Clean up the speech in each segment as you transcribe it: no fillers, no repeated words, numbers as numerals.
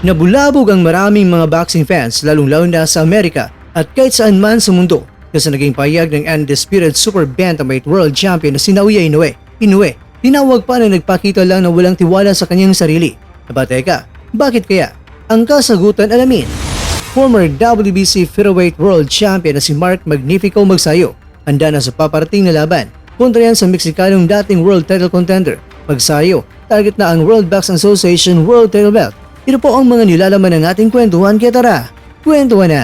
Nabulabog ang maraming mga boxing fans lalong-lalo na sa Amerika at kahit saan man sa mundo kasi naging payag ng undisputed super bantamweight world champion na si Naoya Inoue. Tinawag pa na nagpakita lang na walang tiwala sa kanyang sarili. Aba teka, bakit kaya? Ang kasagutan alamin. Former WBC featherweight world champion na si Mark Magnifico Magsayo handa na sa paparating na laban kontra yan sa Mexicanong dating world title contender. Magsayo, target na ang World Boxing Association World Title Belt. Ito po ang mga nilalaman ng ating kwentuhan, kaya tara, kwentuhan na!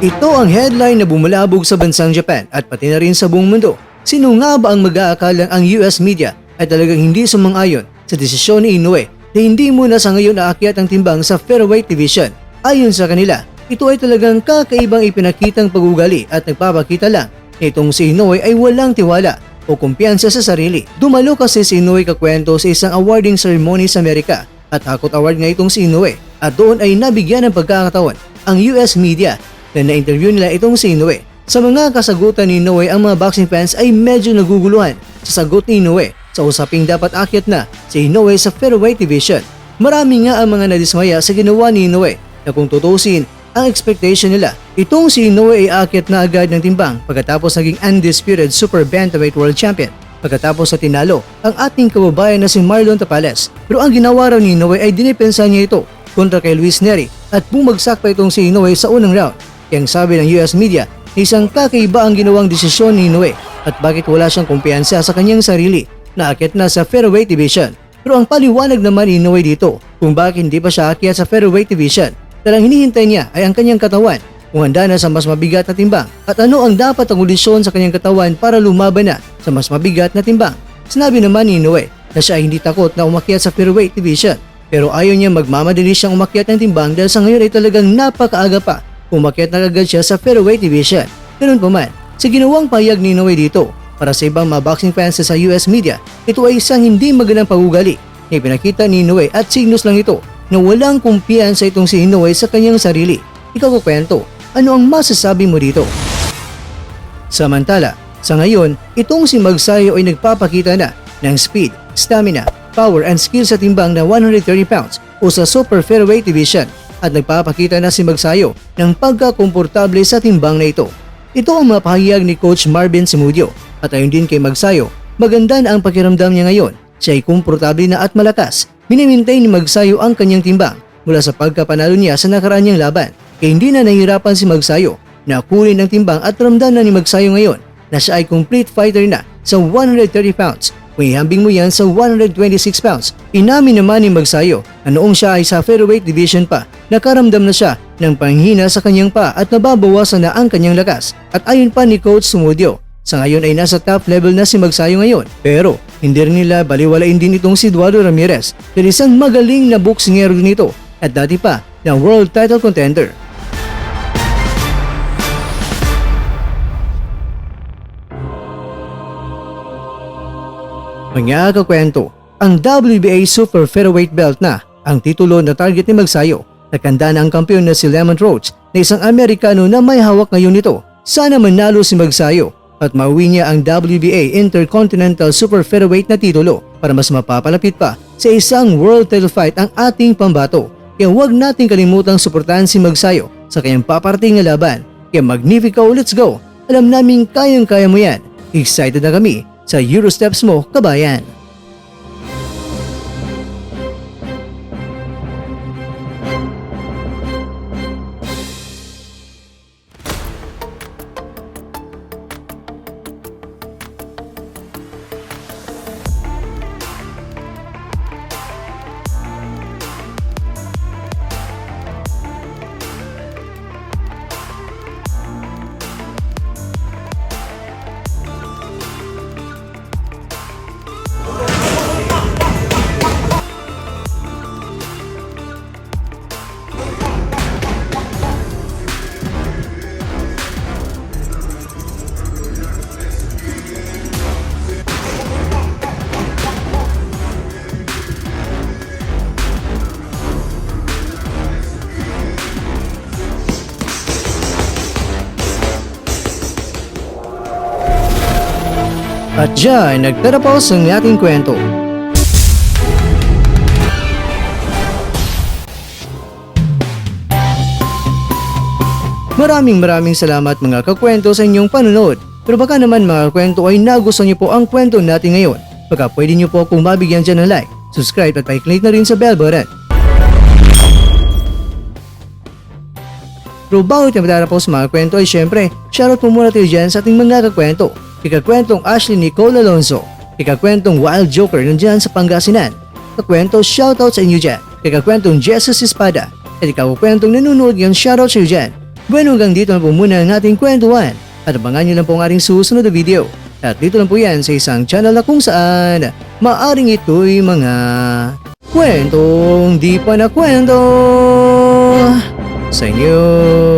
Ito ang headline na bumalabog sa bansang Japan at pati na rin sa buong mundo. Sino nga ba ang mag-aakalang ang US media ay talagang hindi sumang-ayon sa desisyon ni Inoue na hindi muna sa ngayon aakyat ang timbang sa featherweight division? Ayon sa kanila, ito ay talagang kakaibang ipinakitang pag-ugali at nagpapakita lang itong si Inoue ay walang tiwala o kumpiyansa sa sarili. Dumalo kasi si Inoue kakwento sa isang awarding ceremony sa Amerika at Hakot Award nga itong si Inoue at doon ay nabigyan ng pagkakataon ang US media na na-interview nila itong si Inoue. Sa mga kasagutan ni Inoue, ang mga boxing fans ay medyo naguguluhan sa sagot ni Inoue sa usaping dapat akyat na si Inoue sa featherweight division. Marami nga ang mga nadismaya sa ginawa ni Inoue na kung tutusin ang expectation nila, itong si Inoue ay aakyat na agad ng timbang pagkatapos naging undisputed super bantamweight world champion pagkatapos sa tinalo ang ating kababayan na si Marlon Tapales. Pero ang ginawa raw ni Inoue ay dinipensa niya ito kontra kay Luis Nery at bumagsak pa itong si Inoue sa unang round. Kaya ang sabi ng US media, isang kakaiba ang ginawang desisyon ni Inoue at bakit wala siyang kumpiyansa sa kanyang sarili na aakyat na sa featherweight division. Pero ang paliwanag naman ni Inoue dito kung bakit hindi pa siya aakyat sa featherweight division. Talang hinihintay niya ay ang kanyang katawan kung handa na sa mas mabigat na timbang at ano ang dapat ang kondisyon sa kanyang katawan para lumaban na sa mas mabigat na timbang. Sinabi naman ni Inoue na siya ay hindi takot na umakyat sa featherweight division pero ayaw niya magmamadali siyang umakyat ng timbang dahil sa ngayon ay talagang napakaaga pa umakyat na agad siya sa featherweight division. Ganun pa man, sa ginawang payag ni Inoue dito para sa ibang mga boxing fans sa US media, ito ay isang hindi magandang pag-ugali na ipinakita ni Inoue at signos lang ito na walang kumpiyansa itong si Inoue sa kanyang sarili. Ikaw kukwento, ano ang masasabi mo dito? Samantala, sa ngayon, itong si Magsayo ay nagpapakita na ng speed, stamina, power and skill sa timbang na 130 pounds o sa super featherweight division at nagpapakita na si Magsayo ng pagkakomportable sa timbang na ito. Ito ang mapahayag ni Coach Marvin Simudio at ayon din kay Magsayo, maganda na ang pakiramdam niya ngayon. Siya ay komportable na at malakas. Minimintay ni Magsayo ang kanyang timbang mula sa pagkapanalo niya sa nakaraan niyang laban. Kaya hindi na nahihirapan si Magsayo na kunin ang timbang at ramdam na ni Magsayo ngayon na siya ay complete fighter na sa 130 pounds. Kung ihambing mo yan sa 126 pounds. Inamin naman ni Magsayo na noong siya ay sa featherweight division pa, nakaramdam na siya ng panghina sa kanyang pa at nababawasan na ang kanyang lakas. At ayon pa ni Coach Sumudio, sa ngayon ay nasa top level na si Magsayo ngayon. Pero hindi rin nila baliwalain din itong si Eduardo Ramirez dahil isang magaling na boksingero din ito at dati pa na world title contender. Mga kakwento, ang WBA Super Featherweight Belt na ang titulo na target ni Magsayo. Nakanda na ang kampiyon na si Lemon Roach na isang Amerikano na may hawak ngayon nito. Sana manalo si Magsayo at mauwi niya ang WBA Intercontinental Super Featherweight na titulo para mas mapapalapit pa sa isang world title fight ang ating pambato. Kaya huwag nating kalimutang suportahan si Magsayo sa kanyang paparating na laban. Kaya Magnifico, let's go! Alam naming kayang-kaya mo yan. Excited na kami sa Eurosteps mo, kabayan! Diyan nagtatapos ang ating kwento. Maraming salamat mga kakwento sa inyong panunod. Pero baka naman mga kwento ay nagustuhan niyo po ang kwento natin ngayon. Baka pwede niyo po akong mabigyan dyan ng like, subscribe at pa-click na rin sa bell button. Pero bago tayo matatapos mga kwento ay syempre, shoutout po muna tayo dyan sa ating mga kakwento. Kikakwentong Ashley Nicole Alonso, kikakwentong Wild Joker nandyan sa Pangasinan. Kakwento shoutout sa inyo dyan. Kikakwentong Jesus Espada. At ikakwentong nanonood yan shoutout sa iyo dyan. Bueno, hanggang dito na po muna ang ating kwentuhan. At abangan nyo lang po ang ating susunod na video. At dito lang po yan sa isang channel na kung saan maaring ito'y mga kwentong di pa na kwento sa inyo.